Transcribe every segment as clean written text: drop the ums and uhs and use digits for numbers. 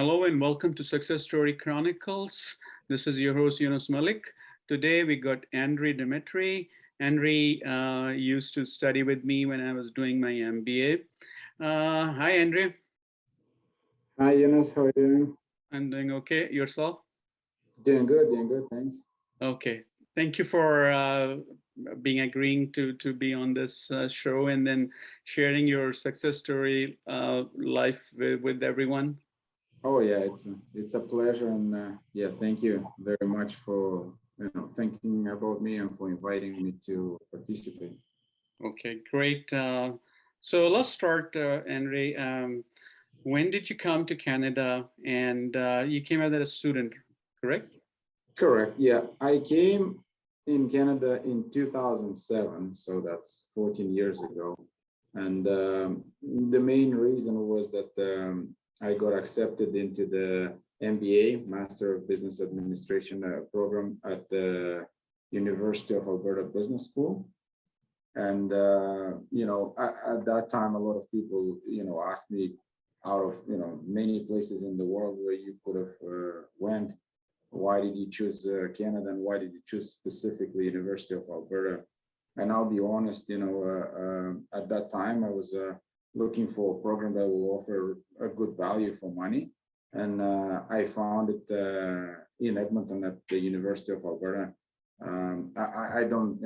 Hello and welcome to Success Story Chronicles. This is your host Yunus Malik. Today we got Anderi Dmitriev. Anderi used to study with me when I was doing my MBA. Hi, Anderi. Hi, Yunus. How are you doing? I'm doing okay. Yourself? Doing good, thanks. Okay. Thank you for agreeing to be on this show and then sharing your success story life with everyone. Oh yeah, it's a pleasure, and yeah, thank you very much for thinking about me and for inviting me to participate. Okay, great. So let's start, Anderi. When did you come to Canada? And you came out as a student, correct? Correct. Yeah, I came in Canada in 2007, so that's 14 years ago, and the main reason was that I got accepted into the MBA, Master of Business Administration program at the University of Alberta Business School. And at that time, a lot of people asked me, out of many places in the world where you could have went, why did you choose Canada, and why did you choose specifically University of Alberta? And I'll be honest, at that time I was looking for a program that will offer a good value for money, and I found it in Edmonton at the University of Alberta. I don't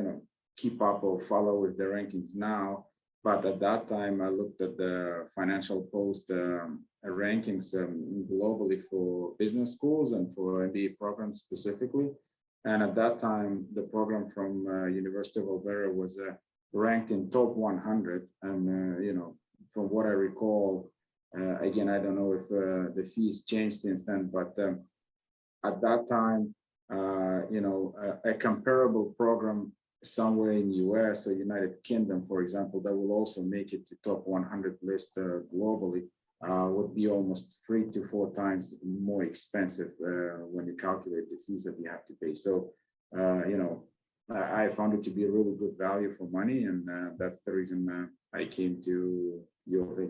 keep up or follow with the rankings now, but at that time I looked at the Financial Post rankings globally for business schools and for MBA programs specifically. And at that time, the program from University of Alberta was ranked in top 100. And from what I recall, again, I don't know if the fees changed since then, but at that time, a comparable program somewhere in US or United Kingdom, for example, that will also make it to top 100 list globally, would be almost 3 to 4 times more expensive when you calculate the fees that you have to pay. So, I found it to be a really good value for money, and that's the reason I came to UFA.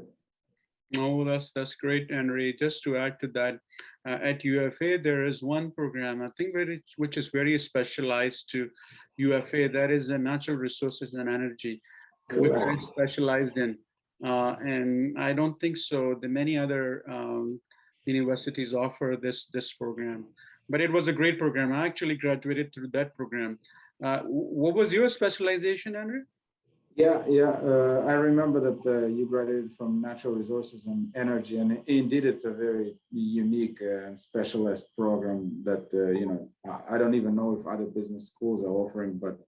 Oh, that's great, Anderi. Just to add to that, at UFA there is one program I think which is very specialized to UFA. That is the natural resources and energy, which I specialized in. And I don't think so. The many other universities offer this program, but it was a great program. I actually graduated through that program. What was your specialization, Andrew? Yeah. I remember that you graduated from natural resources and energy, and indeed, it's a very unique and specialized program that I don't even know if other business schools are offering, but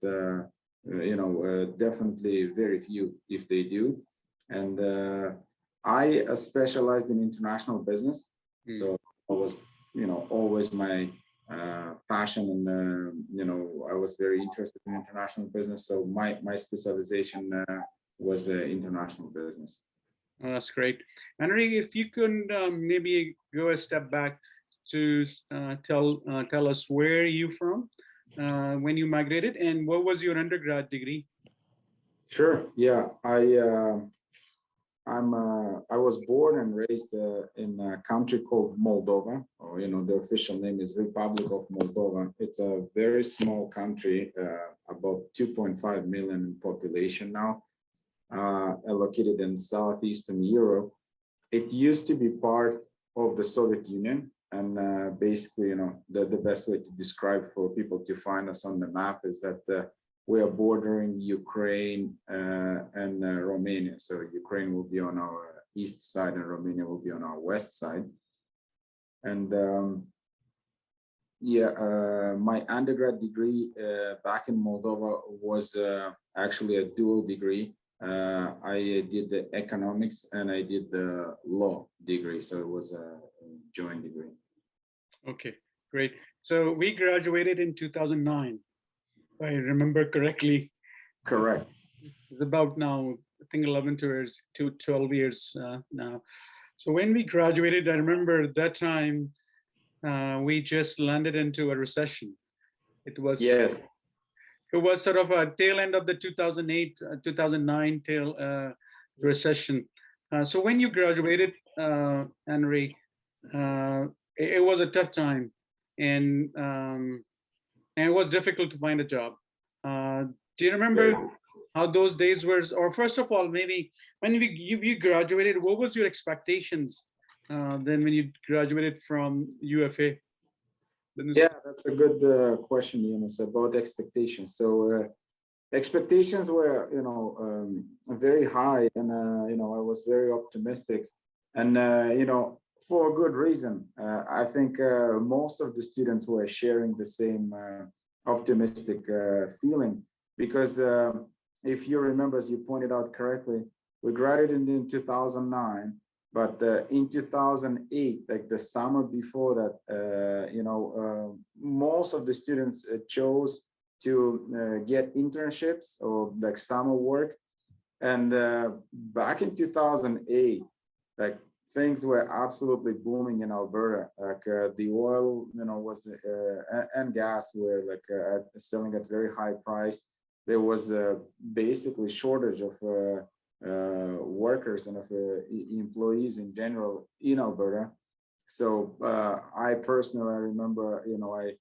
definitely very few if they do. And I specialized in international business, so it was always my passion, and I was very interested in international business, so my specialization was international business. Oh, that's great. Henry, if you could maybe go a step back to tell us where you from when you migrated, and what was your undergrad degree? Sure. Yeah, I was born and raised in a country called Moldova, or the official name is Republic of Moldova. It's a very small country, about 2.5 million in population now, located in southeastern Europe. It used to be part of the Soviet Union, and basically, the best way to describe for people to find us on the map is that we are bordering Ukraine and Romania. So Ukraine will be on our east side and Romania will be on our west side. And my undergrad degree back in Moldova was actually a dual degree. I did the economics and I did the law degree. So it was a joint degree. Okay, great. So we graduated in 2009. If I remember correctly. Correct. It's about now, I think 11 to 12 years now. So when we graduated, I remember at that time, we just landed into a recession. It was sort of a tail end of the 2008, 2009 recession. So when you graduated, Henry, uh, it was a tough time, and and it was difficult to find a job. Uh, do you remember Very how those days were? Or first of all, maybe when you graduated, what was your expectations then when you graduated from UFA? Business. Yeah, that's a good question, Yunus, about expectations. So expectations were, very high, and I was very optimistic, and for a good reason. I think most of the students were sharing the same optimistic feeling, because if you remember, as you pointed out correctly, we graduated in 2009. But in 2008, like the summer before that, most of the students chose to get internships or like summer work. And back in 2008, like things were absolutely booming in Alberta. Like the oil, was and gas were like selling at very high price. There was basically shortage of workers and of employees in general in Alberta. So I personally, I remember, I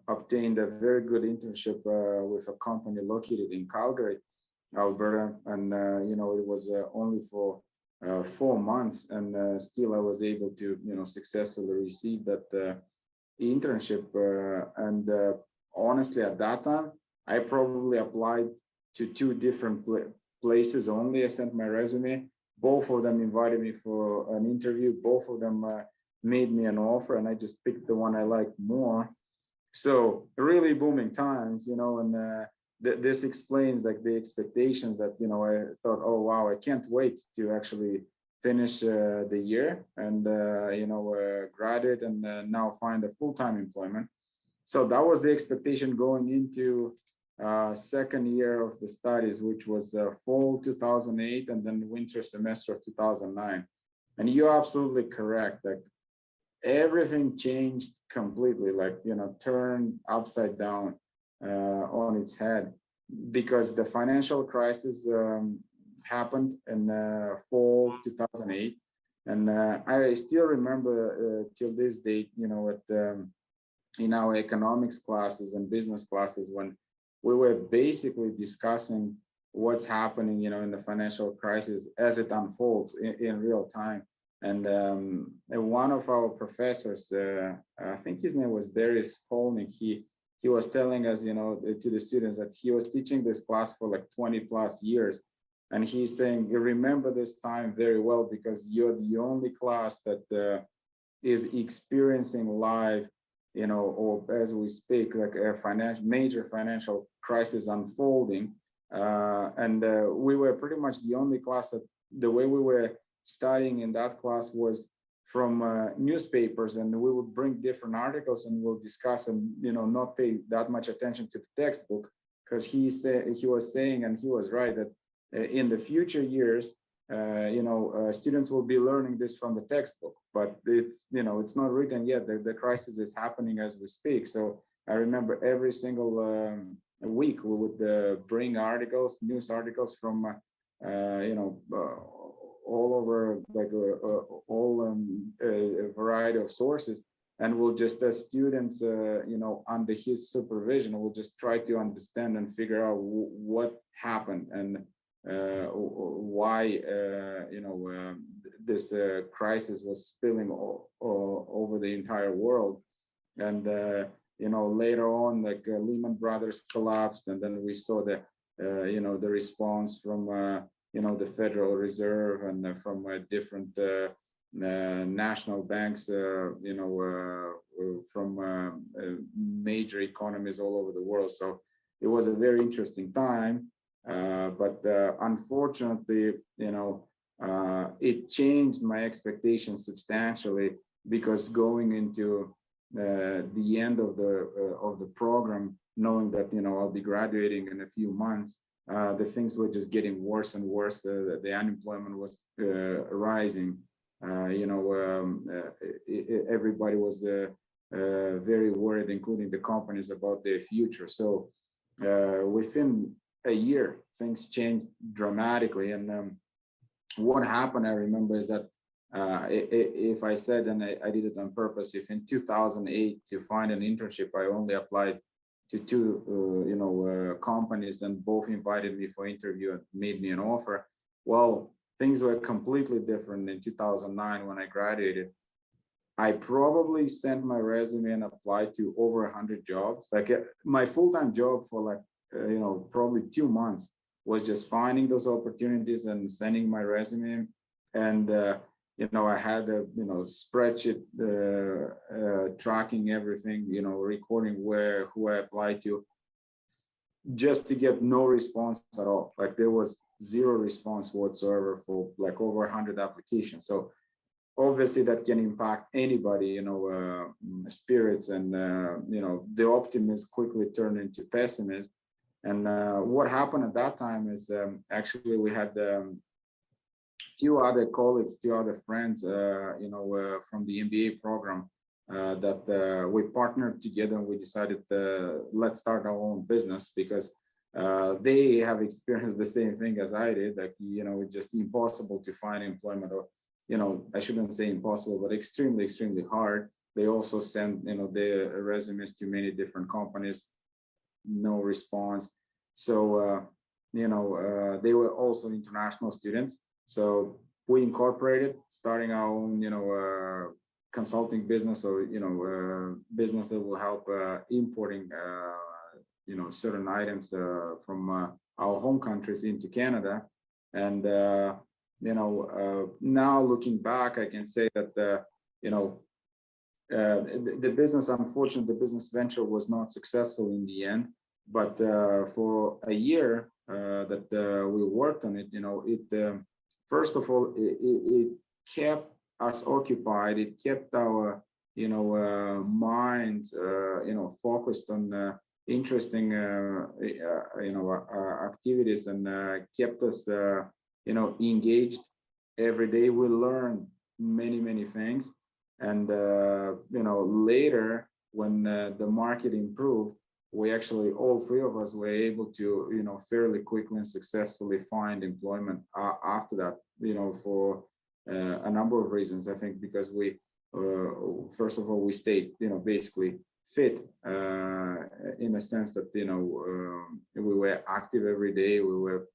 obtained a very good internship with a company located in Calgary, Alberta, and it was only for 4 months, and still I was able to successfully receive that internship. And honestly, at that time, I probably applied to two different places only. I sent my resume. Both of them invited me for an interview. Both of them made me an offer, and I just picked the one I liked more. So really booming times, and this explains like the expectations that I thought, oh wow, I can't wait to actually finish the year and graduate and now find a full-time employment. So that was the expectation going into second year of the studies, which was fall 2008 and then winter semester of 2009. And you're absolutely correct. Like everything changed completely, like turned upside down on its head, because the financial crisis happened in fall 2008. And I still remember till this date, in our economics classes and business classes, when we were basically discussing what's happening, in the financial crisis as it unfolds in real time. And one of our professors, I think his name was Barry Skolnick, he was telling us, to the students, that he was teaching this class for like 20 plus years. And he's saying, you remember this time very well, because you're the only class that is experiencing live, or as we speak, like a major financial crisis unfolding. And we were pretty much the only class that the way we were studying in that class was from newspapers, and we would bring different articles and we'll discuss and not pay that much attention to the textbook, because he was saying, and he was right, that in the future years students will be learning this from the textbook, but it's not written yet. The crisis is happening as we speak. So I remember every single week we would bring articles, news articles from all over, like a variety of sources, and we'll just, as students under his supervision, we'll just try to understand and figure out what happened and why this crisis was spilling over the entire world. And later on, like Lehman Brothers collapsed, and then we saw the the response from the Federal Reserve and from different national banks, from major economies all over the world. So it was a very interesting time. But unfortunately, it changed my expectations substantially, because going into the end of the program, knowing that I'll be graduating in a few months, the things were just getting worse and worse. The unemployment was rising. Everybody was very worried, including the companies, about their future. So within a year, things changed dramatically. And what happened, I remember, is that If I said, and I did it on purpose, if in 2008 to find an internship, I only applied to two, companies, and both invited me for interview and made me an offer. Well, things were completely different in 2009 when I graduated. I probably sent my resume and applied to over 100 jobs. Like my full-time job for like, probably 2 months was just finding those opportunities and sending my resume. And, I had a, spreadsheet tracking everything, recording who I applied to, just to get no response at all. Like there was zero response whatsoever for like over 100 applications. So obviously that can impact anybody, spirits, and the optimism quickly turned into pessimism. And what happened at that time is, actually we had two other colleagues, two other friends, from the MBA program, that we partnered together, and we decided, let's start our own business, because they have experienced the same thing as I did. Like, it's just impossible to find employment, or, I shouldn't say impossible, but extremely, extremely hard. They also sent, their resumes to many different companies, no response. So, they were also international students. So we incorporated, starting our own, consulting business, or, business that will help importing, certain items from our home countries into Canada. And, now looking back, I can say that, the business, unfortunately, the business venture was not successful in the end. But for a year that we worked on it, first of all, it kept us occupied. It kept our, minds, focused on interesting, activities, and kept us, engaged. Every day we learned many, many things. And, later when the market improved, we actually, all three of us were able to, fairly quickly and successfully find employment after that, for a number of reasons. I think because we, first of all, we stayed, basically fit, in a sense that, we were active every day. We were,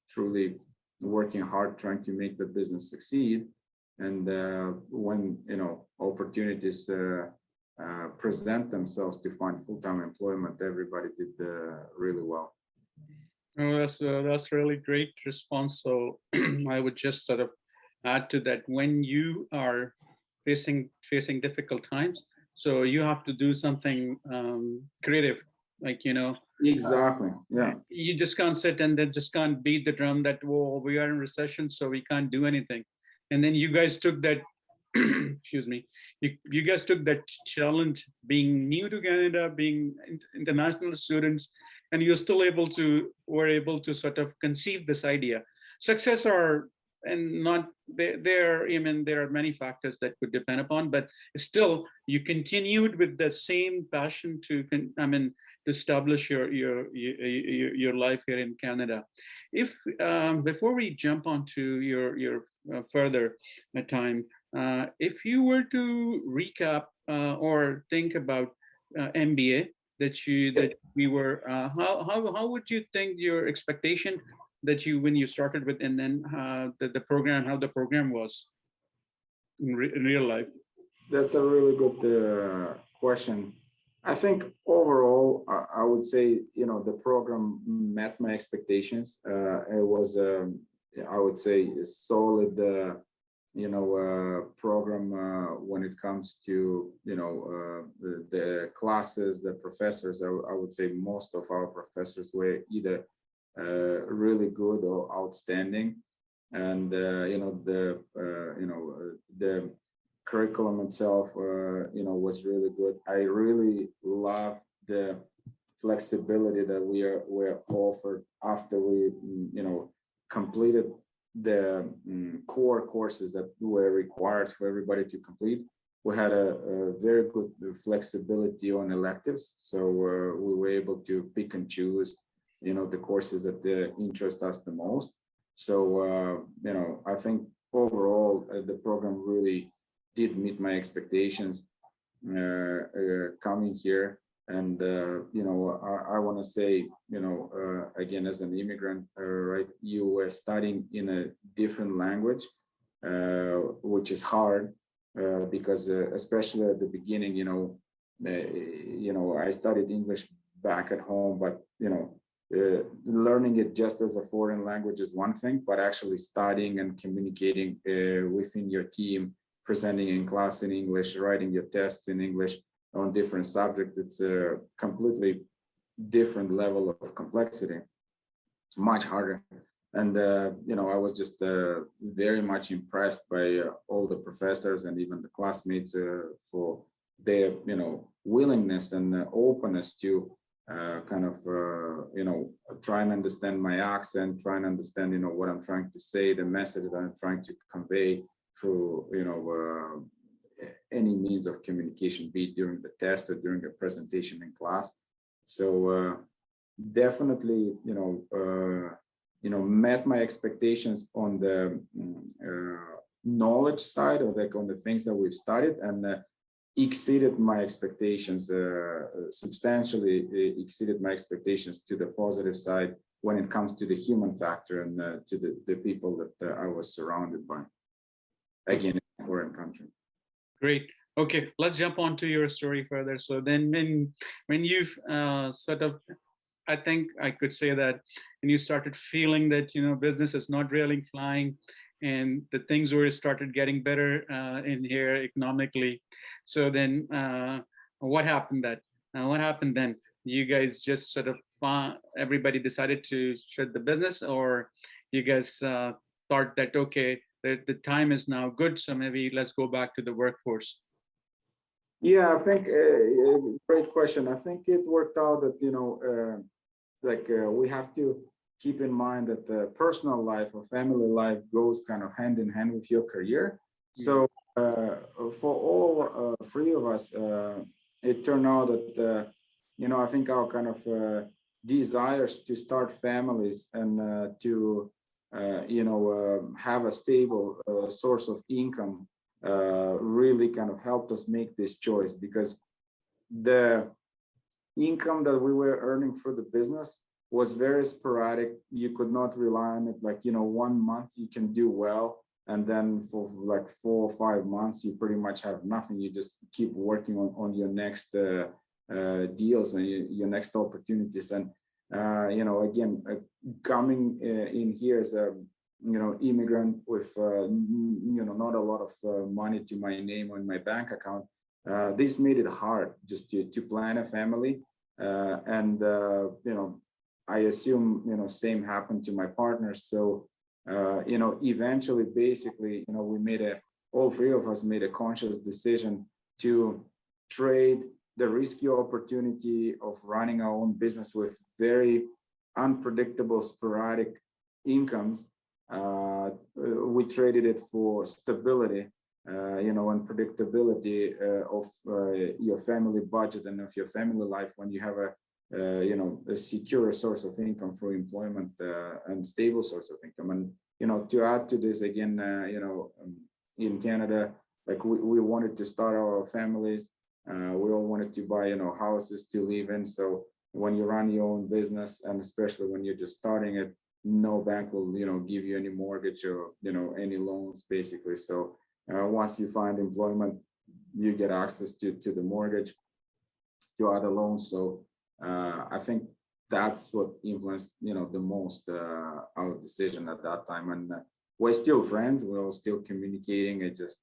truly working hard, trying to make the business succeed. And when, opportunities present themselves to find full-time employment, everybody did really well. Oh, that's really great response. So I would just sort of add to that, when you are facing difficult times, so you have to do something creative, like, Exactly. Yeah. you just can't sit and then just can't beat the drum that, whoa, we are in recession, so we can't do anything. And then you guys took that excuse me, you guys took that challenge, being new to Canada, being international students, and you're still were able to sort of conceive this idea. Success, or and not there, I mean, there are many factors that could depend upon, but still you continued with the same passion to to establish your life here in Canada. If before we jump onto your further time, if you were to recap or think about MBA that we were, how would you think your expectation that when you started with, and then the program, how the program was in real life? That's a really good question. I think overall, I would say, the program met my expectations. It was, I would say, a solid, program when it comes to, the classes, the professors. I would say most of our professors were either really good or outstanding. And, the curriculum itself, was really good. I really love the flexibility that were offered after we, completed the core courses that were required for everybody to complete. We had a very good flexibility on electives, so we were able to pick and choose, the courses that interest us the most. So, I think overall, the program really did meet my expectations coming here. And I want to say, again, as an immigrant, right, you were studying in a different language, which is hard because especially at the beginning, I studied English back at home, but learning it just as a foreign language is one thing, but actually studying and communicating within your team, presenting in class in English, writing your tests in English on different subjects, it's a completely different level of complexity, much harder. And I was just very much impressed by all the professors and even the classmates for their willingness and openness to try and understand my accent, try and understand what I'm trying to say, the message that I'm trying to convey through any means of communication, be it during the test or during a presentation in class. So definitely met my expectations on the knowledge side, or like on the things that we've studied, and exceeded my expectations, substantially exceeded my expectations to the positive side when it comes to the human factor and to the people that I was surrounded by, again, in a foreign country. Great. Okay, let's jump on to your story further. So then when you've sort of, I think I could say that when you started feeling that, business is not really flying and the things were started getting better in here economically. So then what happened then? You guys just sort of, everybody decided to shut the business, or you guys thought that, okay, the time is now good, so maybe let's go back to the workforce? Yeah, I think great question. I think it worked out that we have to keep in mind that the personal life or family life goes kind of hand in hand with your career. So for all three of us, it turned out that I think our kind of desires to start families and to have a stable source of income really kind of helped us make this choice, because the income that we were earning for the business was very sporadic. You could not rely on it. Like, 1 month you can do well, and then for like 4 or 5 months, you pretty much have nothing. You just keep working on your next deals and your next opportunities. And, again, coming in here as a, immigrant with, not a lot of money to my name on my bank account, this made it hard just to plan a family. And I assume, same happened to my partner. So, eventually, basically, all three of us made a conscious decision to trade the risky opportunity of running our own business with very unpredictable, sporadic incomes. We traded it for stability, and predictability of your family budget and of your family life, when you have a secure source of income through employment and stable source of income. And to add to this, again, in Canada, like we wanted to start our families. We all wanted to buy houses to live in. So when you run your own business, and especially when you're just starting it, no bank will give you any mortgage or any loans, basically. So once you find employment, you get access to the mortgage, to other loans. So I think that's what influenced the most our decision at that time. And we're still friends. We're all still communicating. It just,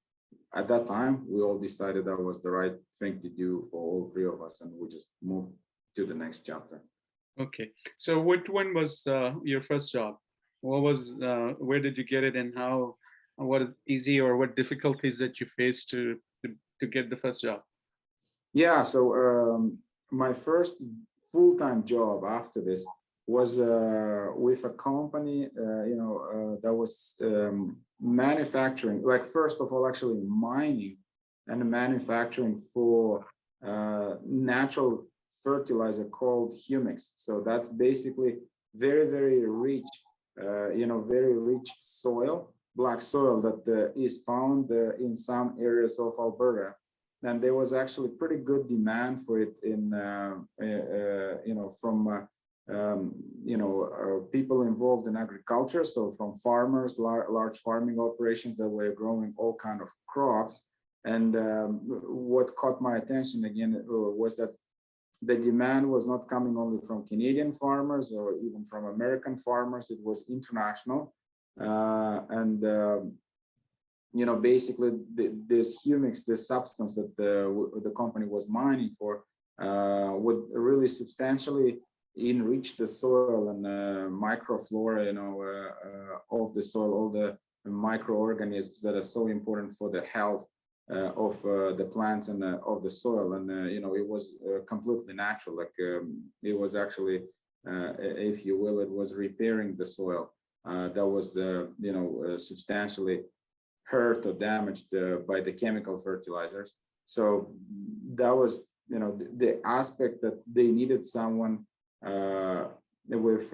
at that time, we all decided that was the right thing to do for all three of us, and we just moved to the next chapter. Okay, so which one was your first job? What was, where did you get it, and how, what easy or what difficulties that you faced to get the first job? Yeah, so my first full-time job after this was with a company, that was manufacturing, like, first of all, actually mining and manufacturing for natural fertilizer called humics. So that's basically very, very rich, very rich soil, black soil that is found in some areas of Alberta. And there was actually pretty good demand for it in, from people involved in agriculture. So from farmers, large farming operations that were growing all kind of crops. And what caught my attention again was that the demand was not coming only from Canadian farmers or even from American farmers. It was international. Basically this humics, this substance that the company was mining for would really substantially enrich the soil and microflora, of the soil, all the microorganisms that are so important for the health of the plants and of the soil. And it was completely natural. Like it was actually, if you will, it was repairing the soil that was substantially hurt or damaged by the chemical fertilizers. So that was the aspect that they needed someone with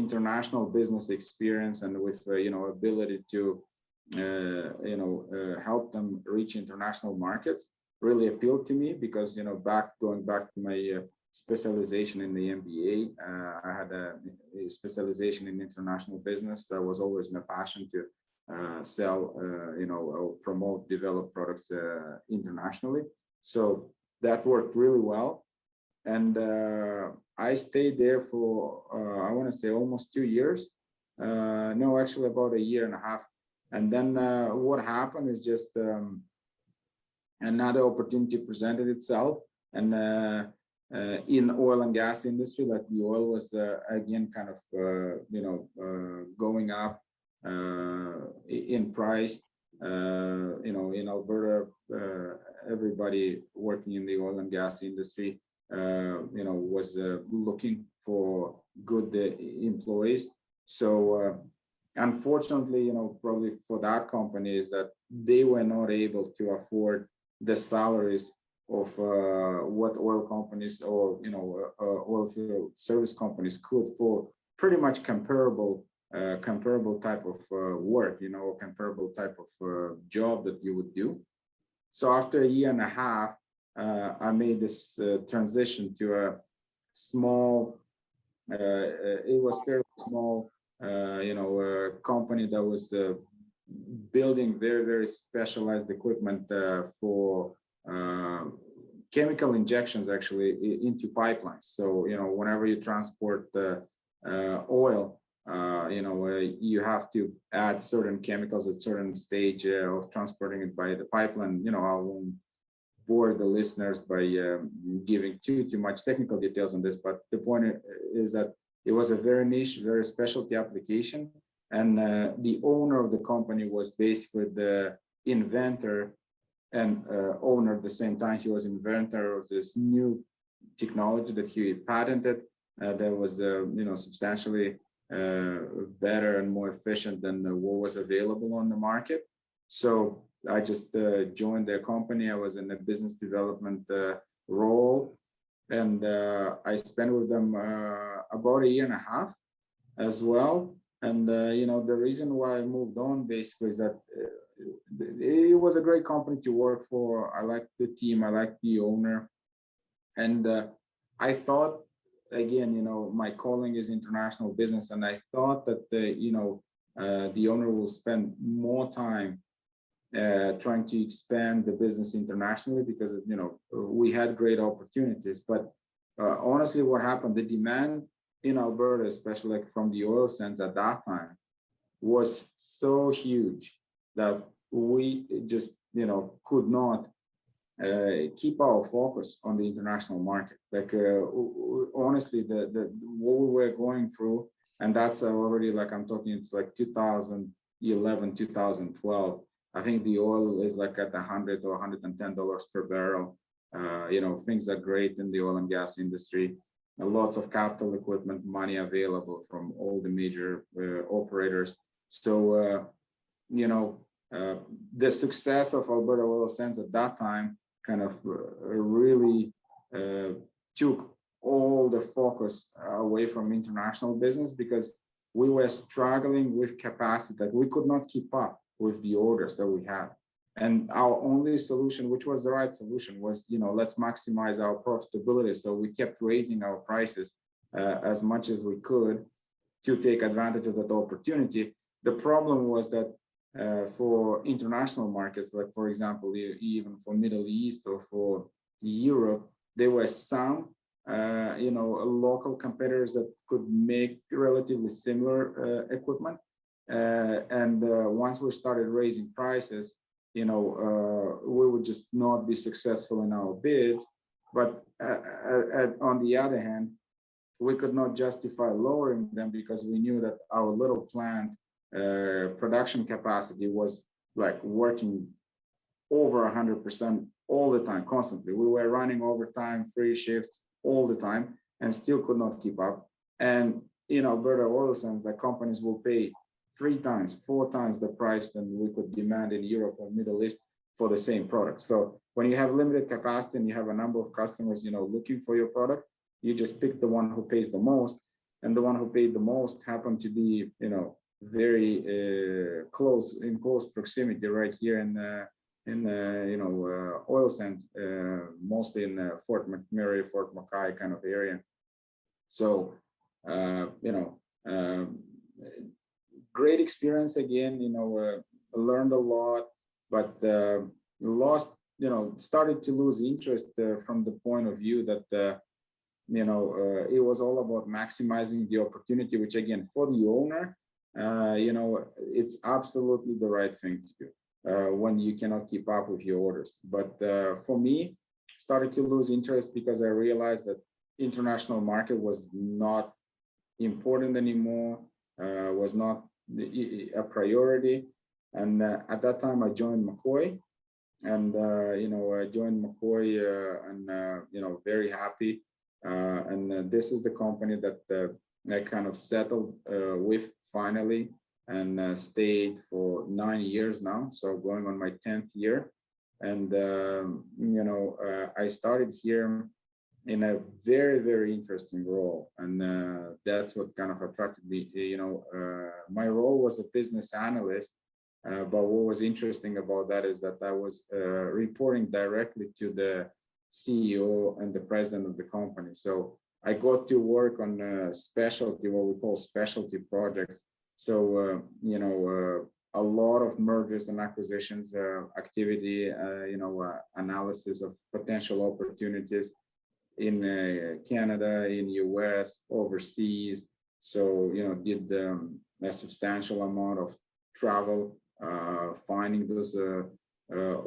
international business experience and with ability to help them reach international markets really appealed to me, because going back to my specialization in the MBA, I had a specialization in international business. That was always my passion to sell, promote, develop products internationally. So that worked really well. And I stayed there for, I want to say almost 2 years. No, actually about a year and a half. And then what happened is just another opportunity presented itself. And in oil and gas industry, like the oil was again kind of, going up in price. In Alberta, everybody working in the oil and gas industry, was looking for good employees. So unfortunately, probably for that company is that they were not able to afford the salaries of what oil companies or oil field service companies could for pretty much comparable type of work, comparable type of job that you would do. So after a year and a half, I made this transition to a small, it was fairly small, company that was building very, very specialized equipment for chemical injections actually into pipelines. So, whenever you transport oil, you have to add certain chemicals at certain stage of transporting it by the pipeline. I won't bore the listeners by giving too much technical details on this, but the point is that it was a very niche, very specialty application. And the owner of the company was basically the inventor and owner at the same time. He was inventor of this new technology that he patented that was, substantially better and more efficient than what was available on the market. So I just joined their company. I was in a business development role, and I spent with them about a year and a half as well. And the reason why I moved on basically is that it was a great company to work for. I liked the team, I liked the owner, and I thought, again, my calling is international business, and I thought that the owner will spend more time trying to expand the business internationally, because we had great opportunities. But honestly, what happened, the demand in Alberta, especially like from the oil sands at that time, was so huge that we just could not keep our focus on the international market. Like honestly, the what we were going through, and that's already, like I'm talking, it's like 2011, 2012. I think the oil is like at $100 or $110 per barrel. Things are great in the oil and gas industry. Lots of capital equipment, money available from all the major operators. So, the success of Alberta Oil Sands at that time kind of really took all the focus away from international business, because we were struggling with capacity, that we could not keep up with the orders that we had. And our only solution, which was the right solution, was, let's maximize our profitability. So we kept raising our prices as much as we could to take advantage of that opportunity. The problem was that for international markets, like for example, even for Middle East or for Europe, there were some local competitors that could make relatively similar equipment. And once we started raising prices, we would just not be successful in our bids. But on the other hand, we could not justify lowering them because we knew that our little plant production capacity was like working over 100% all the time, constantly. We were running overtime, 3 shifts all the time, and still could not keep up. And in Alberta oil sands, the companies will pay 3 times, 4 times the price than we could demand in Europe or Middle East for the same product. So when you have limited capacity and you have a number of customers, looking for your product, you just pick the one who pays the most, and the one who paid the most happened to be, very close proximity right here in oil sands, mostly in Fort McMurray, Fort McKay kind of area. So, great experience again, learned a lot, but lost, started to lose interest from the point of view that, it was all about maximizing the opportunity, which again, for the owner, it's absolutely the right thing to do when you cannot keep up with your orders. But for me, started to lose interest because I realized that international market was not important anymore, was not a priority. And at that time, I joined McCoy, and I joined McCoy, and very happy. And this is the company that I kind of settled with finally, and stayed for 9 years now. So going on my 10th year, and I started here in a very, very interesting role, and that's what kind of attracted me. My role was a business analyst, but what was interesting about that is that I was reporting directly to the CEO and the president of the company. So I got to work on specialty, what we call specialty projects. So a lot of mergers and acquisitions activity, analysis of potential opportunities in Canada, in US, overseas. So did a substantial amount of travel, finding those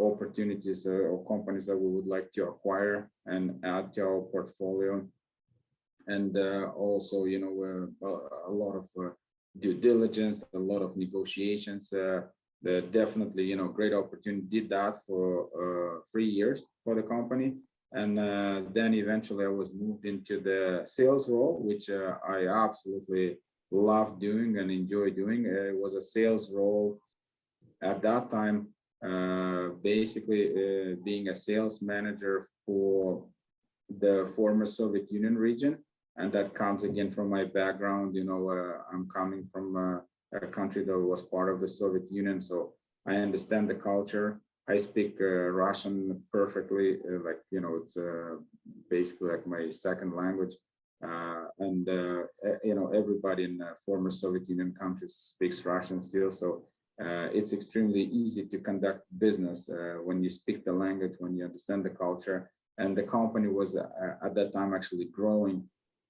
opportunities or companies that we would like to acquire and add to our portfolio. And also, a lot of due diligence, a lot of negotiations. Definitely, great opportunity. Did that for 3 years for the company. And then eventually I was moved into the sales role, which I absolutely love doing and enjoy doing. It was a sales role at that time, basically being a sales manager for the former Soviet Union region. And that comes again from my background. I'm coming from a country that was part of the Soviet Union, so I understand the culture. I speak Russian perfectly, it's basically like my second language. And everybody in former Soviet Union countries speaks Russian still, so it's extremely easy to conduct business when you speak the language, when you understand the culture. And the company was at that time actually growing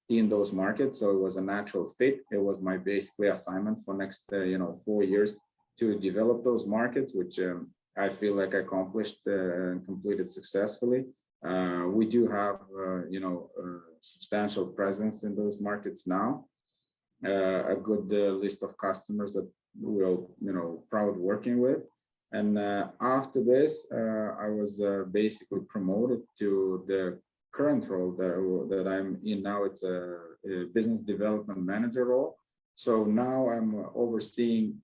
in those markets, so it was a natural fit. It was my basically assignment for next 4 years to develop those markets, which I feel like I accomplished and completed successfully. We do have substantial presence in those markets now, a good list of customers that we're proud working with. And after this, I was basically promoted to the current role that I'm in now. It's a business development manager role. So now I'm overseeing,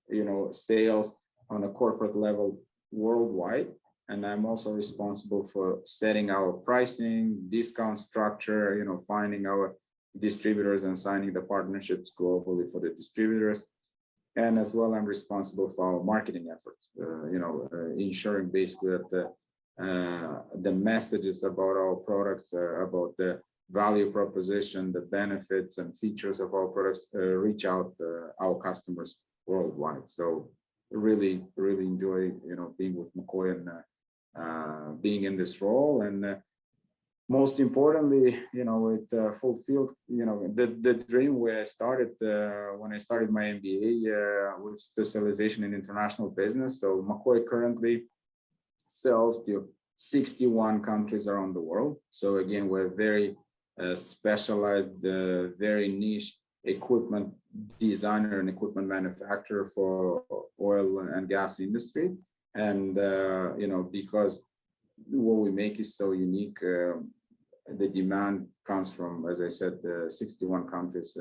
sales on a corporate level worldwide. And I'm also responsible for setting our pricing, discount structure, finding our, distributors and signing the partnerships globally for the distributors. And as well, I'm responsible for our marketing efforts, ensuring basically that the messages about our products, about the value proposition, the benefits and features of our products reach out our customers worldwide. So really, really enjoy, being with McCoy and being in this role. And most importantly, it fulfilled, the dream where I started when I started my MBA with specialization in international business. So McCoy currently sells to 61 countries around the world. So again, we're very specialized, very niche equipment designer and equipment manufacturer for oil and gas industry. And because what we make is so unique, the demand comes from, as I said, 61 countries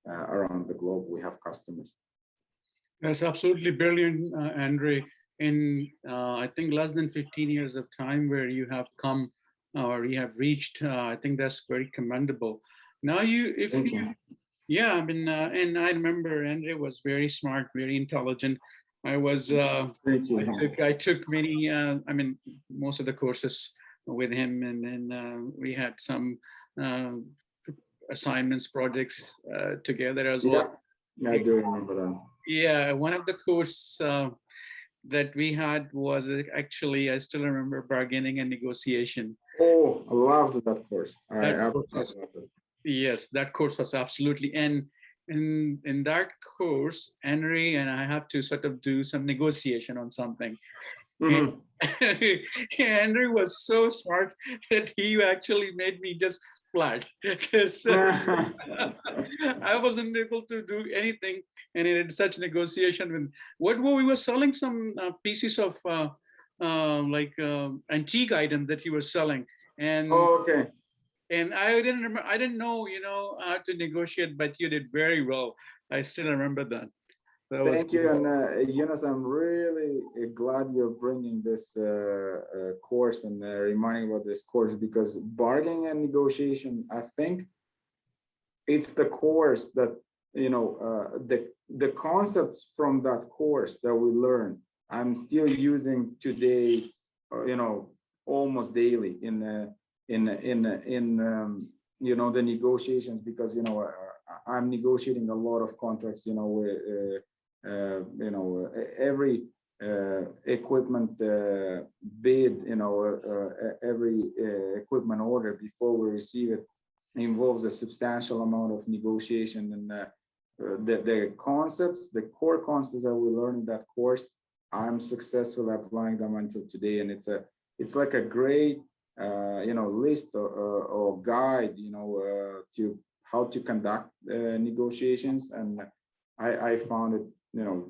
around the globe. We have customers. That's absolutely brilliant, Andrei. In I think less than 15 years of time where you have come or you have reached, I think that's very commendable. Now Thank you. yeah, I mean, and I remember Andrei was very smart, very intelligent. I was, Thank you. I took many, I mean, most of the courses with him, and then we had some assignments, projects together as well. Yeah, I do remember that. Yeah, one of the course that we had was actually, I still remember, bargaining and negotiation. Oh, I loved that course. Yes, that course was absolutely, and in that course, Henry and I have to sort of do some negotiation on something. Mm-hmm. Henry was so smart that he actually made me just flat because I wasn't able to do anything, and it had such negotiation with what we were selling some pieces of antique item that he was selling, and Okay. and I didn't remember, I didn't know, how to negotiate, but you did very well. I still remember that. Thank you, and Yunus, I'm really glad you're bringing this course and reminding about this course, because bargaining and negotiation, I think it's the course that the concepts from that course that we learn, I'm still using today, almost daily in the negotiations, because I'm negotiating a lot of contracts, with every equipment bid, every equipment order before we receive it involves a substantial amount of negotiation. And the concepts, the core concepts that we learn in that course, I'm successfully applying them until today. And it's like a great list or guide, to how to conduct negotiations. And I found it,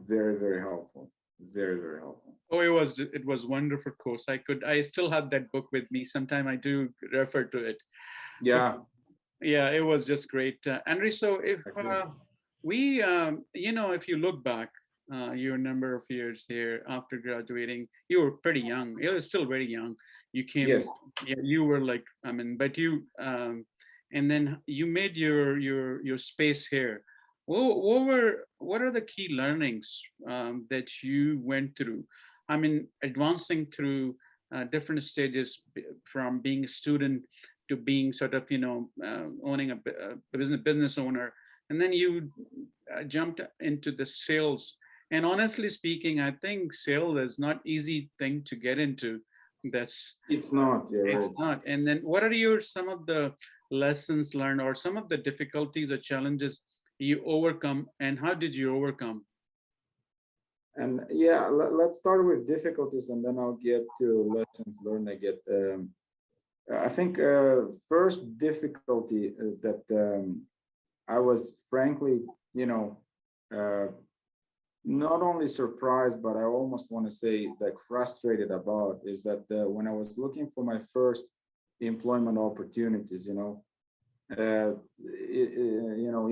very, very helpful. Very, very helpful. Oh, it was wonderful course. I still have that book with me. Sometime I do refer to it. Yeah. Yeah, it was just great. Andrei, so if we, if you look back, your number of years here after graduating, you were pretty young. You were still very young. You came, yes. Yeah, you were like, I mean, but you, and then you made your space here. What are the key learnings that you went through? I mean, advancing through different stages from being a student to being sort of, owning a business owner. And then you jumped into the sales. And honestly speaking, I think sales is not easy thing to get into. It's not. It's not. And then what are some of the lessons learned or some of the difficulties or challenges you overcome, and how did you overcome? And yeah, let's start with difficulties, and then I'll get to lessons learned. I think first difficulty that I was frankly, not only surprised, but I almost want to say like frustrated about, is that when I was looking for my first employment opportunities,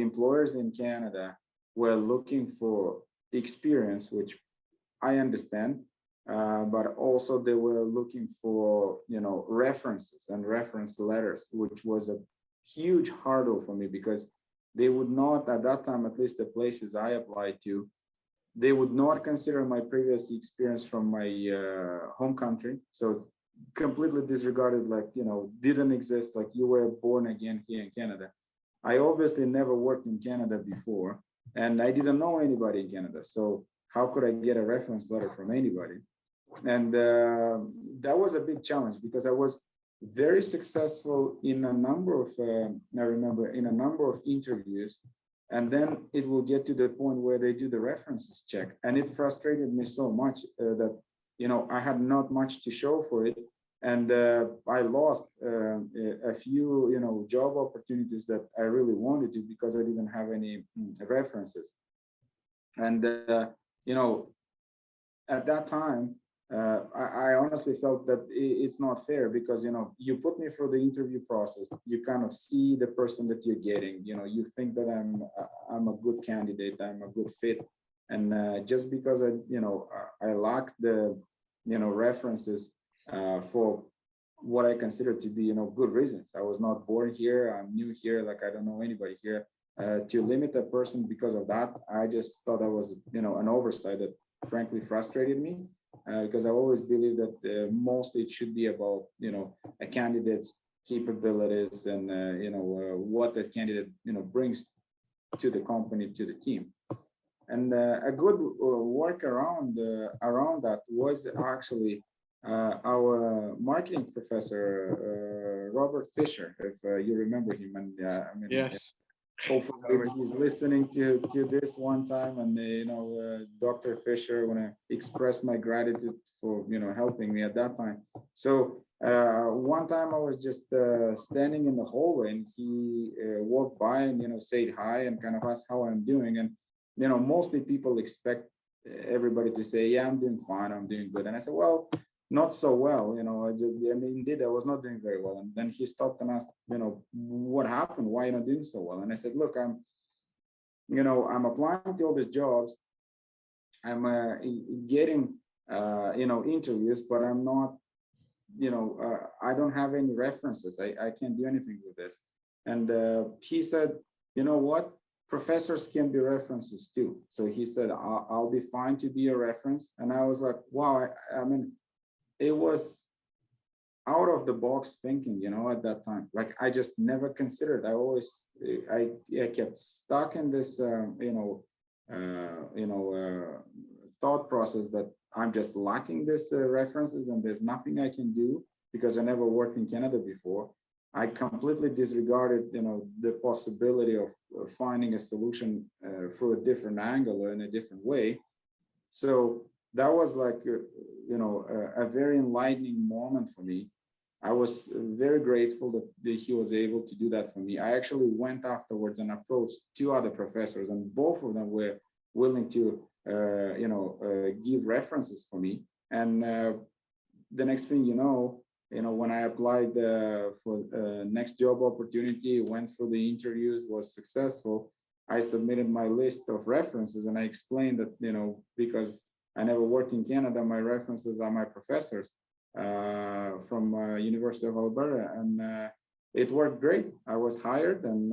employers in Canada were looking for experience, which I understand, but also they were looking for, references and reference letters, which was a huge hurdle for me because they would not, at that time, at least the places I applied to, they would not consider my previous experience from my home country. So completely disregarded, like, didn't exist, like you were born again here in Canada. I obviously never worked in Canada before, and I didn't know anybody in Canada. So how could I get a reference letter from anybody? And that was a big challenge because I was very successful in a number of, I remember, in a number of interviews. And then it will get to the point where they do the references check. And it frustrated me so much that, I had not much to show for it. And I lost a few, job opportunities that I really wanted to because I didn't have any references. And, at that time, I honestly felt that it's not fair because, you put me through the interview process, you kind of see the person that you're getting, you think that I'm a good candidate, I'm a good fit. And just because I lack the, references for what I consider to be, good reasons. I was not born here, I'm new here, like I don't know anybody here. To limit a person because of that, I just thought that was, an oversight that frankly frustrated me. Because I always believe that mostly it should be about, a candidate's capabilities and, what the candidate, brings to the company, to the team. And a good work around that was actually our marketing professor, Robert Fisher, if you remember him. And I mean, Yes. hopefully he's listening to this one time. And Dr. Fisher, I want to express my gratitude for helping me at that time. So one time I was just standing in the hallway, and he walked by and said hi and kind of asked how I'm doing. And mostly people expect everybody to say, yeah, I'm doing fine, I'm doing good. And I said, well, not so well, indeed, I was not doing very well. And then he stopped and asked, what happened? Why are you not doing so well? And I said, look, I'm applying to all these jobs. I'm getting, interviews, but I'm not, I don't have any references. I can't do anything with this. And he said, you know what? Professors can be references too. So he said, I'll be fine to be a reference. And I was like, wow, I mean, it was out of the box thinking, at that time. Like I just never considered. I kept stuck in this, thought process that I'm just lacking this references and there's nothing I can do because I never worked in Canada before. I completely disregarded, the possibility of finding a solution through a different angle or in a different way. So that was like, a very enlightening moment for me. I was very grateful that he was able to do that for me. I actually went afterwards and approached two other professors, and both of them were willing to, give references for me. And the next thing when I applied for next job opportunity, went through the interviews, was successful, I submitted my list of references, and I explained that, because I never worked in Canada, my references are my professors from University of Alberta, and it worked great. I was hired, and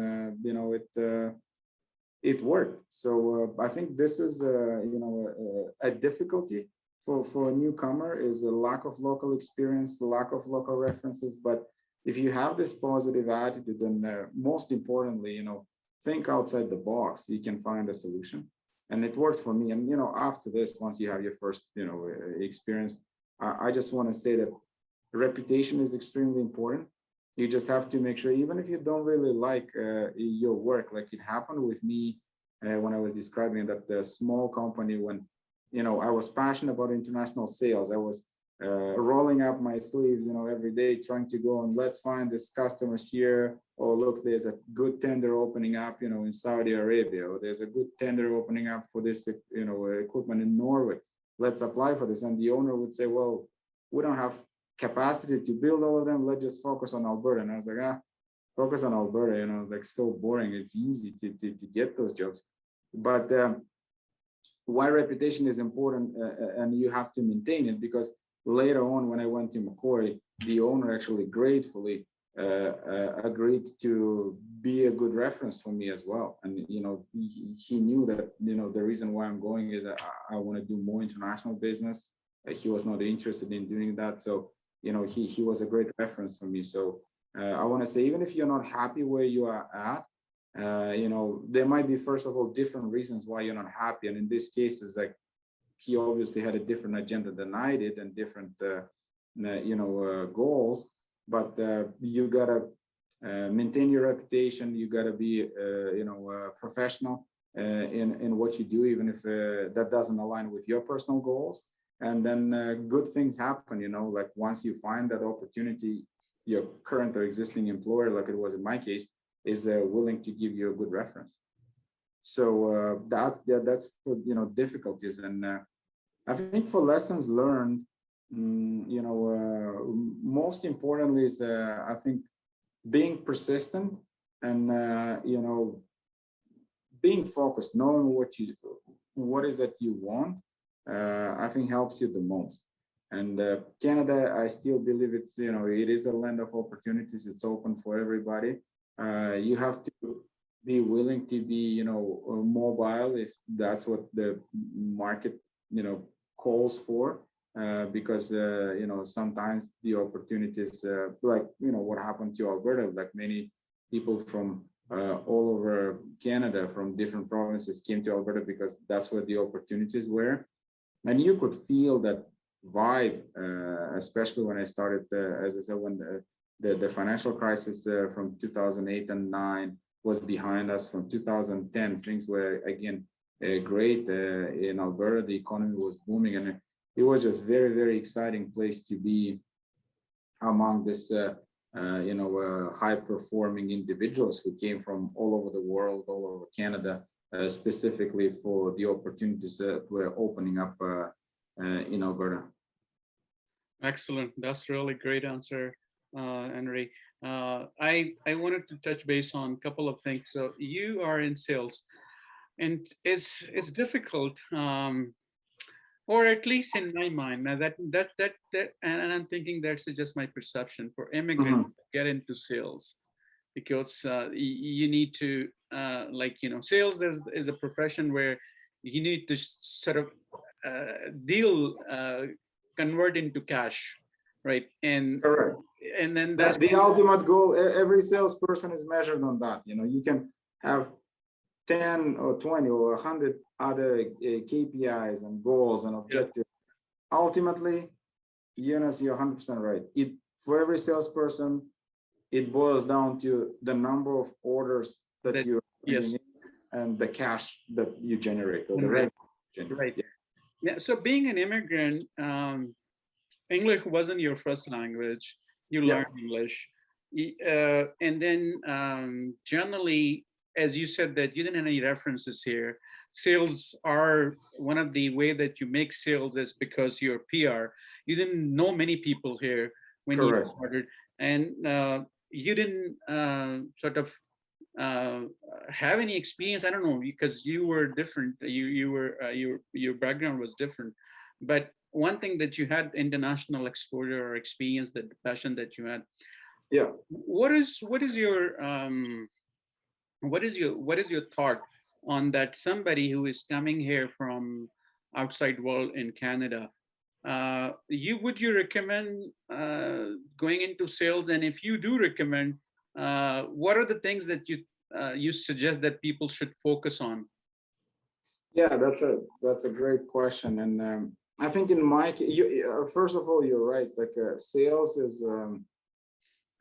it worked. So I think this is a difficulty for a newcomer, is a lack of local experience, the lack of local references. But if you have this positive attitude, then most importantly, think outside the box, you can find a solution. And it worked for me. And, after this, once you have your first, experience, I just want to say that reputation is extremely important. You just have to make sure, even if you don't really like your work, like it happened with me when I was describing that the small company, when, I was passionate about international sales. I was rolling up my sleeves, every day trying to go and let's find this customers here. Oh, look, there's a good tender opening up, in Saudi Arabia, or there's a good tender opening up for this, equipment in Norway. Let's apply for this. And the owner would say, well, we don't have capacity to build all of them. Let's just focus on Alberta. And I was like, focus on Alberta, like so boring. It's easy to get those jobs. But why reputation is important, and you have to maintain it, because later on when I went to McCoy, the owner actually gratefully agreed to be a good reference for me as well. And he knew that the reason why I'm going is that I want to do more international business. He was not interested in doing that, so he was a great reference for me. So I want to say, even if you're not happy where you are at, there might be, first of all, different reasons why you're not happy. And in this case, is like he obviously had a different agenda than I did and different goals. But you gotta maintain your reputation. You gotta be professional in what you do, even if that doesn't align with your personal goals. And then good things happen. Like once you find that opportunity, your current or existing employer, like it was in my case, is willing to give you a good reference. So that's for difficulties. And I think for lessons learned, most importantly is I think being persistent and being focused, knowing what is that you want. I think helps you the most. And Canada, I still believe it's it is a land of opportunities. It's open for everybody. You have to be willing to be mobile if that's what the market calls for. Because sometimes the opportunities like what happened to Alberta, like many people from all over Canada from different provinces came to Alberta because that's where the opportunities were. And you could feel that vibe, especially when I started, as I said, when the financial crisis from 2008 and 9 was behind us. From 2010, things were again great in Alberta. The economy was booming, and it was just very, very exciting place to be among this high performing individuals who came from all over the world, all over Canada, specifically for the opportunities that were opening up in Alberta. Excellent. That's really great answer, Anderi. I wanted to touch base on a couple of things. So you are in sales, and it's difficult, or at least in my mind. Now and I'm thinking that's just my perception for immigrants to get into sales, because you need to sales is a profession where you need to sort of convert into cash, right? Correct. And then that's the ultimate goal. Every salesperson is measured on that. You can have 10 or 20 or 100 other KPIs and goals and objectives. Yeah. Ultimately, Jonas, you're 100% right. For every salesperson, it boils down to the number of orders that you're bringing in and the cash that you generate, or the revenue. Right. Yeah. So being an immigrant, English wasn't your first language. You learned English, and then generally, as you said, that you didn't have any references here. Sales are one of the way that you make sales is because you're PR. You didn't know many people here when you started, and you didn't sort of have any experience. I don't know, because you were different. Your background was different, but one thing that you had international exposure or experience, that passion that you had. Yeah. What is your thought on that? Somebody who is coming here from outside world in Canada, would you recommend going into sales? And if you do recommend, what are the things that you suggest that people should focus on? Yeah, that's a great question. And I think in my case, first of all, you're right. Like sales is,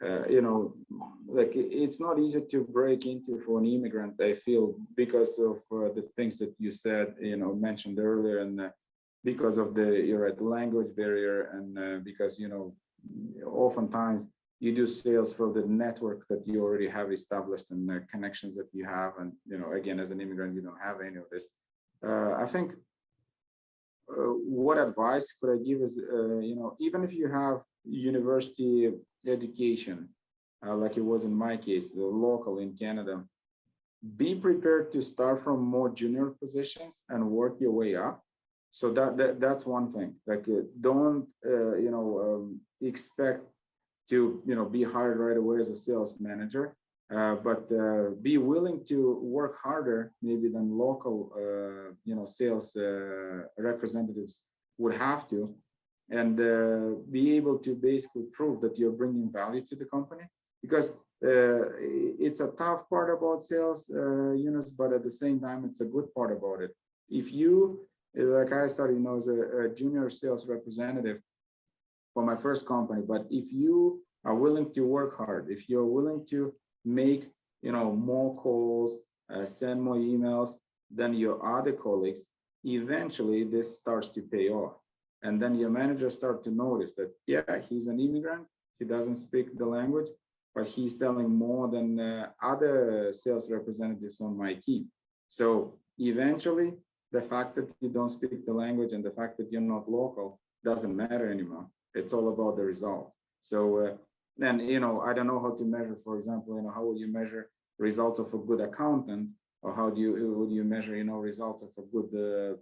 like it's not easy to break into for an immigrant, I feel, because of the things that you said, mentioned earlier, and because of the language barrier, and because, oftentimes you do sales for the network that you already have established and the connections that you have. And, again, as an immigrant, you don't have any of this. I think what advice could I give is, even if you have university education, like it was in my case, the local in Canada, be prepared to start from more junior positions and work your way up. So that's one thing. Like don't expect to be hired right away as a sales manager, but be willing to work harder maybe than local sales representatives would have to, and be able to basically prove that you're bringing value to the company, because it's a tough part about sales, Yunus, but at the same time, it's a good part about it. If you, like I started, as a junior sales representative for my first company, but if you are willing to work hard, if you're willing to make, more calls, send more emails than your other colleagues, eventually this starts to pay off. And then your managers start to notice that, yeah, he's an immigrant, he doesn't speak the language, but he's selling more than other sales representatives on my team. So eventually, the fact that you don't speak the language and the fact that you're not local doesn't matter anymore. It's all about the results. So then, I don't know how to measure, for example, how will you measure results of a good accountant, or how would you measure, results of a good,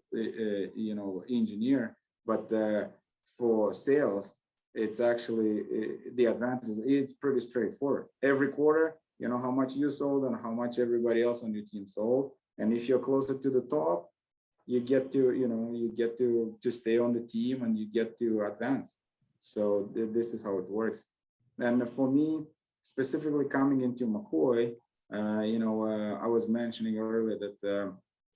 engineer? But for sales, it's actually the advantage. It's pretty straightforward. Every quarter, how much you sold and how much everybody else on your team sold. And if you're closer to the top, you get to, stay on the team, and you get to advance. So this is how it works. And for me, specifically coming into McCoy, I was mentioning earlier that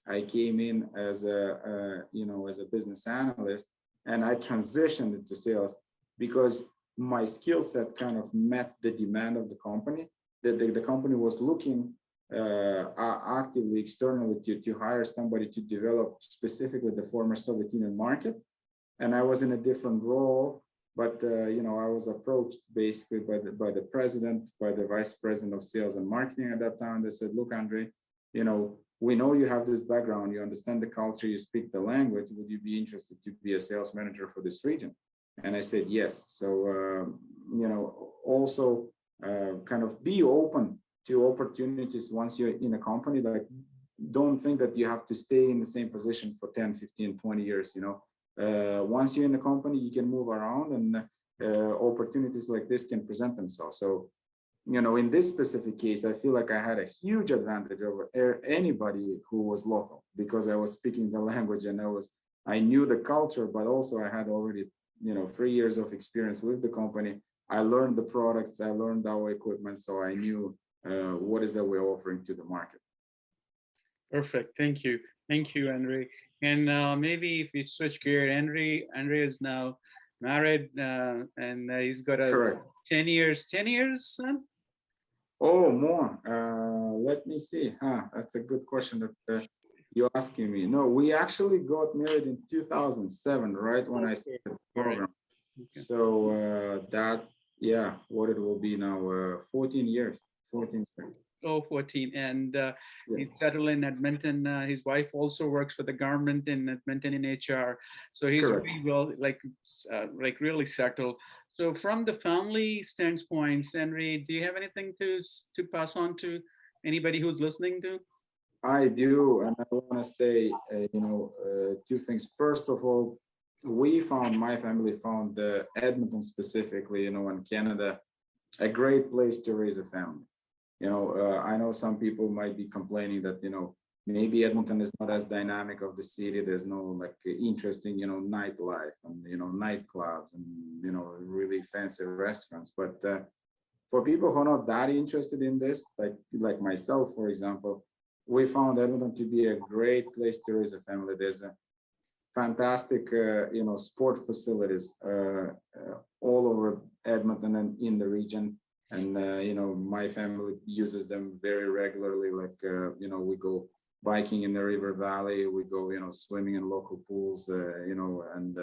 I came in as a business analyst, and I transitioned into sales because my skill set kind of met the demand of the company. That the company was looking actively externally to hire somebody to develop specifically the former Soviet Union market, and I was in a different role. But I was approached basically by the president, by the vice president of sales and marketing at that time. They said, "Look, Andrei, we know you have this background, you understand the culture, you speak the language. Would you be interested to be a sales manager for this region?" And I said yes. So also kind of be open to opportunities once you're in a company. Like, don't think that you have to stay in the same position for 10, 15, 20 years. Once you're in the company, you can move around, and opportunities like this can present themselves. So, in this specific case, I feel like I had a huge advantage over anybody who was local, because I was speaking the language, and I knew the culture, but also I had already, 3 years of experience with the company. I learned the products, I learned our equipment, so I knew what is that we're offering to the market. Perfect. Thank you. Thank you, Andrei. And maybe if we switch gear, Andrei is now married, and he's got a Correct. 10 years, son? Oh, more. Let me see. That's a good question that you're asking me. No, we actually got married in 2007, right when I started the program. Okay. So what it will be now, 14 years. 14 years. Oh, 14. And he's settled in Edmonton. His wife also works for the government in Edmonton in HR. So he's really well, like really settled. So from the family standpoint, Henry, do you have anything to pass on to anybody who's listening to? I do. And I want to say, two things. First of all, my family found Edmonton specifically, in Canada, a great place to raise a family. I know some people might be complaining that, maybe Edmonton is not as dynamic of the city. There's no like interesting, nightlife and, nightclubs and, really fancy restaurants. But for people who are not that interested in this, like myself, for example, we found Edmonton to be a great place to raise a family. There's a fantastic, sport facilities all over Edmonton and in the region. And, my family uses them very regularly. Like, we go biking in the river valley, we go, swimming in local pools, and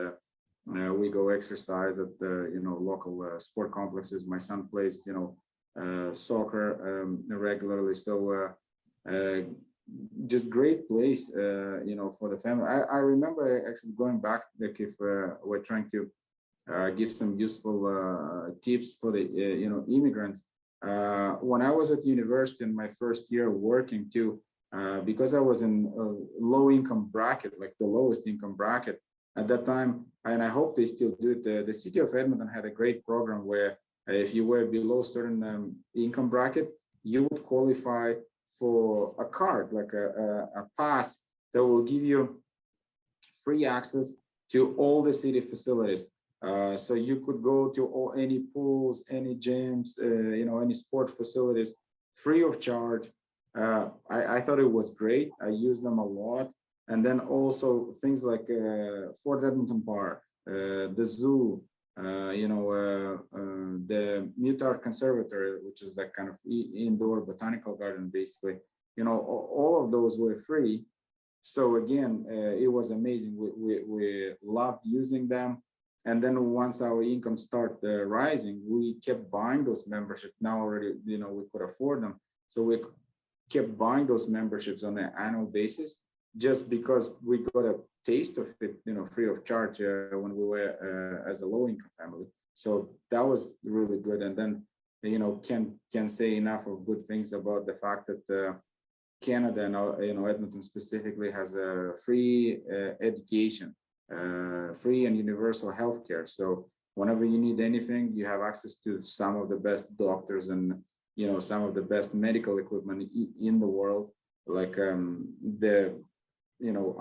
we go exercise at the, local sport complexes. My son plays, soccer regularly. So just great place, for the family. I remember actually going back, like if we're trying to give some useful tips for the immigrants. When I was at university in my first year working too, because I was in a low income bracket, like the lowest income bracket at that time, and I hope they still do it. The city of Edmonton had a great program where If you were below certain income bracket, you would qualify for a card, like a pass that will give you free access to all the city facilities. So you could go to any pools, any gyms, any sport facilities, free of charge. I thought it was great. I use them a lot. And then also things like Fort Edmonton Park, the zoo, the Mutart Conservatory, which is that kind of indoor botanical garden, basically. All of those were free. So again, it was amazing. We loved using them. And then once our income started rising, we kept buying those memberships. Now already, we could afford them. So we kept buying those memberships on an annual basis, just because we got a taste of it, free of charge when we were as a low income family. So that was really good. And then, can say enough of good things about the fact that Canada and Edmonton specifically has a free education, free and universal healthcare. So whenever you need anything, you have access to some of the best doctors and some of the best medical equipment in the world. Like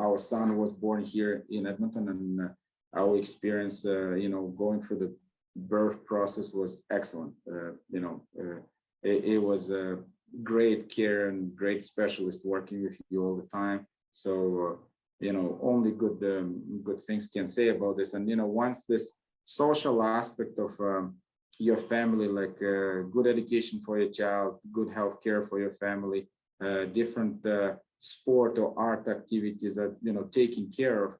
our son was born here in Edmonton, and our experience, going through the birth process was excellent. It was a great care and great specialist working with you all the time. So, only good things can say about this. And, once this social aspect of your family, like good education for your child, good health care for your family, different sport or art activities that, taking care of,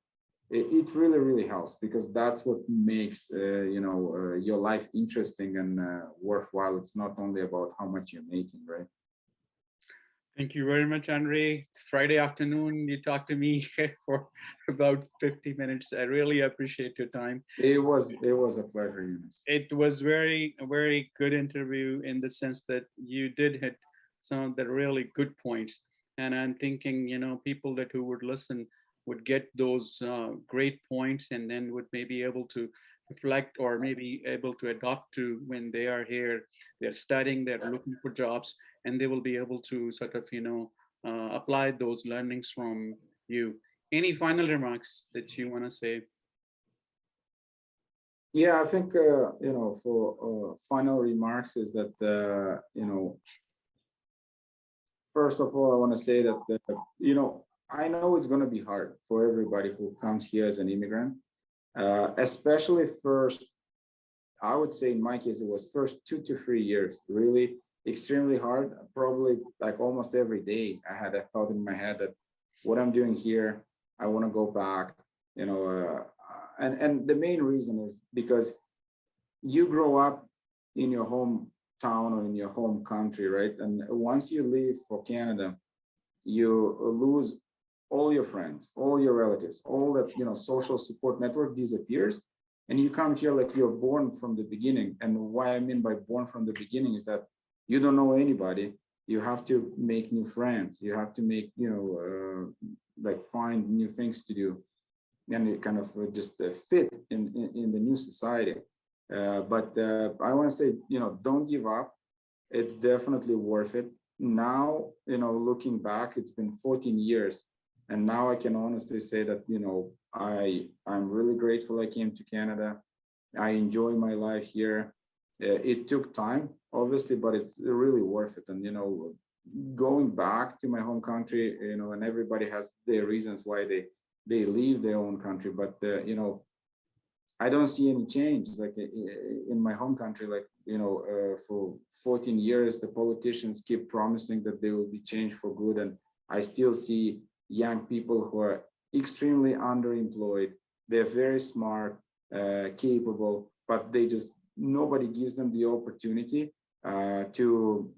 it really helps, because that's what makes, your life interesting and worthwhile. It's not only about how much you're making, right? Thank you very much, Andrei. Friday afternoon, you talked to me for about 50 minutes. I really appreciate your time. It was a pleasure, Eunice. It was a very good interview in the sense that you did hit some of the really good points. And I'm thinking, people who would listen would get those great points, and then would maybe able to reflect, or maybe able to adopt to when they are here, they're studying, they're looking for jobs, and they will be able to sort of, apply those learnings from you. Any final remarks that you want to say? Yeah, I think, for final remarks is that, first of all, I want to say that, I know it's going to be hard for everybody who comes here as an immigrant, especially first, I would say in my case, it was first 2 to 3 years, really extremely hard. Probably like almost every day, I had a thought in my head that what I'm doing here, I want to go back, and the main reason is because you grow up in your hometown or in your home country, right? And once you leave for Canada, you lose all your friends, all your relatives, all that, social support network disappears. And you come here like you're born from the beginning. And what I mean by born from the beginning is that you don't know anybody. You have to make new friends. You have to make, like find new things to do, and it kind of just fit in the new society. But I want to say, don't give up. It's definitely worth it. Now, looking back, it's been 14 years. And now I can honestly say that, I'm really grateful I came to Canada. I enjoy my life here. It took time, obviously, but it's really worth it. And, going back to my home country, and everybody has their reasons why they leave their own country. But, I don't see any change like in my home country. Like, for 14 years, the politicians keep promising that there will be change for good. And I still see young people who are extremely underemployed. They're very smart, capable, but nobody gives them the opportunity to,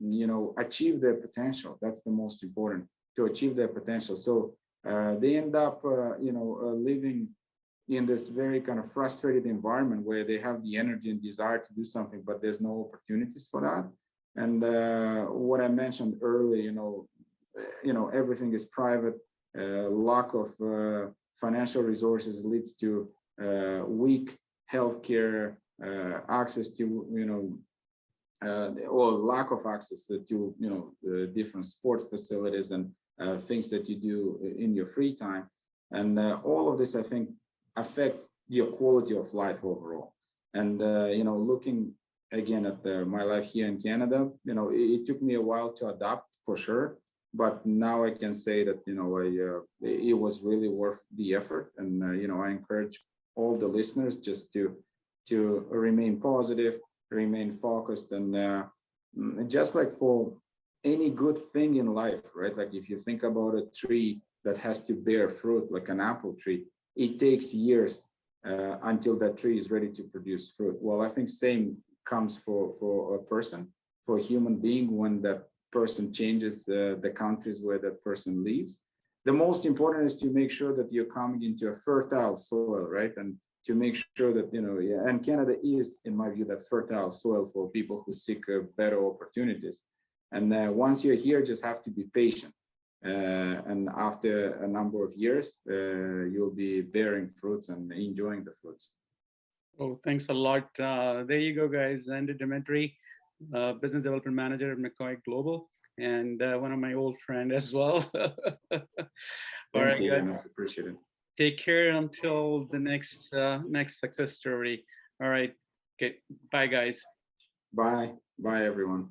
achieve their potential. That's the most important, to achieve their potential. So they end up, living in this very kind of frustrated environment where they have the energy and desire to do something, but there's no opportunities for that. And what I mentioned earlier, everything is private. Lack of financial resources leads to weak healthcare, access to or lack of access to different sport facilities and things that you do in your free time, and all of this I think affects your quality of life overall. And looking again at my life here in Canada, it took me a while to adapt for sure, but now I can say that it was really worth the effort. And I encourage all the listeners just to remain positive, remain focused, and just like for any good thing in life, right? Like if you think about a tree that has to bear fruit, like an apple tree, it takes years until that tree is ready to produce fruit. Well, I think same comes for a person, for a human being, when that person changes the countries where that person lives. The most important is to make sure that you're coming into a fertile soil, right? And to make sure that, yeah, and Canada is, in my view, that fertile soil for people who seek better opportunities. And once you're here, just have to be patient. And after a number of years, you'll be bearing fruits and enjoying the fruits. Oh, thanks a lot. There you go, guys. Anderi Dmitriev, Business Development Manager at McCoy Global, and one of my old friend as well. All Thank right, you, guys. Dennis. Appreciate it. Take care until the next success story. All right. Okay. Bye, guys. Bye. Bye, everyone.